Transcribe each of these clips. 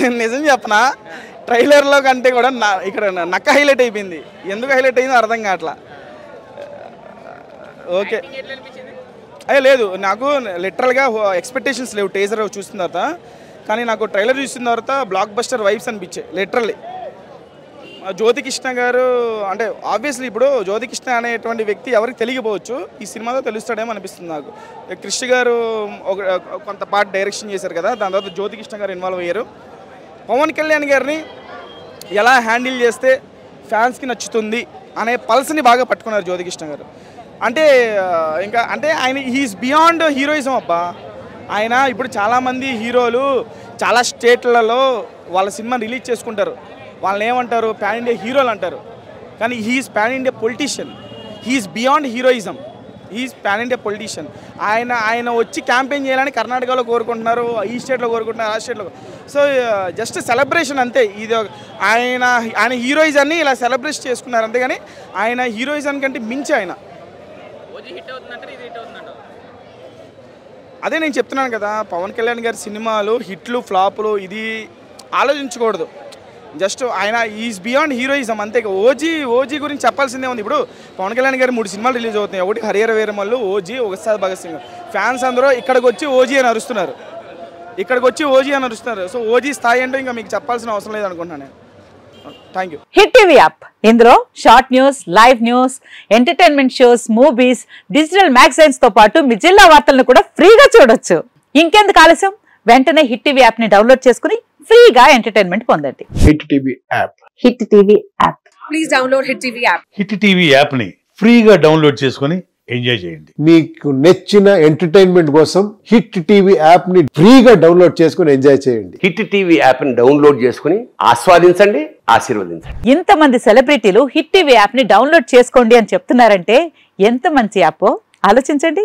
నేను నిజం చెప్పనా, ట్రైలర్లో కంటే కూడా ఇక్కడ నక్క హైలైట్ అయిపోయింది. ఎందుకు హైలైట్ అయిందో అర్థం కావట్లా. ఓకే అయ్యే లేదు, నాకు లిటరల్గా ఎక్స్పెక్టేషన్స్ లేవు టీజర్ చూసిన తర్వాత. కానీ నాకు ట్రైలర్ చూసిన తర్వాత బ్లాక్ బస్టర్ వైబ్స్ అనిపించాయి లిటరల్లీ. జ్యోతికృష్ణ గారు అంటే ఆబ్వియస్లీ ఇప్పుడు జ్యోతికృష్ణ అనేటువంటి వ్యక్తి ఎవరికి తెలియకపోవచ్చు, ఈ సినిమాతో తెలుస్తాడేమో అనిపిస్తుంది నాకు. కృష్ణ గారు కొంత పార్ట్ డైరెక్షన్ చేశారు కదా, దాని తర్వాత జ్యోతికృష్ణ గారు ఇన్వాల్వ్ అయ్యారు. పవన్ కళ్యాణ్ గారిని ఎలా హ్యాండిల్ చేస్తే ఫ్యాన్స్కి నచ్చుతుంది అనే పల్స్ని బాగా పట్టుకున్నారు జ్యోతికృష్ణ గారు. అంటే ఇంకా అంటే ఆయన హీఈస్ బియాండ్ హీరోయిజం అబ్బా. ఆయన ఇప్పుడు చాలామంది హీరోలు చాలా స్టేట్లలో వాళ్ళ సినిమా రిలీజ్ చేసుకుంటారు, వాళ్ళని ఏమంటారు పాన్ ఇండియా హీరోలు అంటారు. కానీ he's pan India politician, he's beyond heroism, he's pan India politician. ఆయన వచ్చి క్యాంపెయిన్ చేయాలని కర్ణాటకలో కోరుకుంటున్నారు, ఈ స్టేట్లో కోరుకుంటున్నారు, ఆ స్టేట్లో. సో జస్ట్ సెలబ్రేషన్ అంతే. ఇది ఆయన హీరోయిజాన్ని ఇలా సెలబ్రేట్ చేసుకున్నారు అంతేగాని ఆయన హీరోయిజం కంటే మించి ఆయన. అదే నేను చెప్తున్నాను కదా, పవన్ కళ్యాణ్ గారి సినిమాలు హిట్లు ఫ్లాపులు ఇది ఆలోచించకూడదు. జస్ట్ ఆయన ఈజ్ బియాండ్ హీరోయిజం అంతే. ఓజీ గురించి చెప్పాల్సిందే ఉంది. ఇప్పుడు పవన్ కళ్యాణ్ గారి 3 సినిమాలు రిలీజ్ అవుతున్నాయి. ఒకటి హరిహర వీరమల్లు, ఓజీ, ఒకసారి భగత్ సింగ్. ఫ్యాన్స్ అందరూ ఇక్కడికి వచ్చి ఓజీ అని అరుస్తున్నారు. సో ఓజీ స్థాయి అంటే ఇంకా మీకు చెప్పాల్సిన అవసరం లేదు అనుకుంటున్నాను. Thank you. Hit TV app, ఇందులో short news, live news, entertainment shows, movies, digital magazines తో పాటు మీ జిల్లా వార్తలను కూడా ఫ్రీగా చూడొచ్చు. ఇంకెందుకు ఆలస్యం, వెంటనే హిట్ టీవీ యాప్ ని డౌన్లోడ్ చేసుకుని ఫ్రీగా ఎంటర్టైన్మెంట్ పొందండి. Hit TV app. Hit TV app. Please download hit TV app. Hit TV app ని ఫ్రీగా డౌన్లోడ్ చేసుకుని ఎంజాయ్ చేయండి. మీకు నచ్చిన ఎంటర్టైన్మెంట్ కోసం హిట్ టీవీ యాప్ ని ఫ్రీగా డౌన్లోడ్ చేసుకుని ఎంజాయ్ చేయండి. హిట్ టీవీ యాప్ ని డౌన్లోడ్ చేసుకుని ఆస్వాదించండి, ఆశీర్వదించండి. ఇంతమంది సెలబ్రిటీలు హిట్ టీవీ యాప్ ని డౌన్లోడ్ చేసుకోండి అని చెప్తున్నారంటే ఎంత మంచి యాప్ ఆలోచించండి.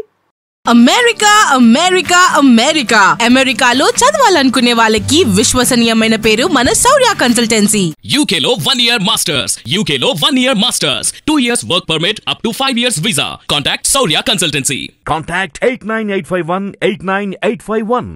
అమెరికా అమెరికా అమెరికా అమెరికాలో చదవాలనుకునే వాళ్ళకి విశ్వసనీయమైన పేరు మన శౌర్య కన్సల్టెన్సీ. UK లో 1 year masters, UK లో 1 year masters, 2 years work permit up to 5 years visa. Contact Saurya Consultancy. Contact 89851 89851.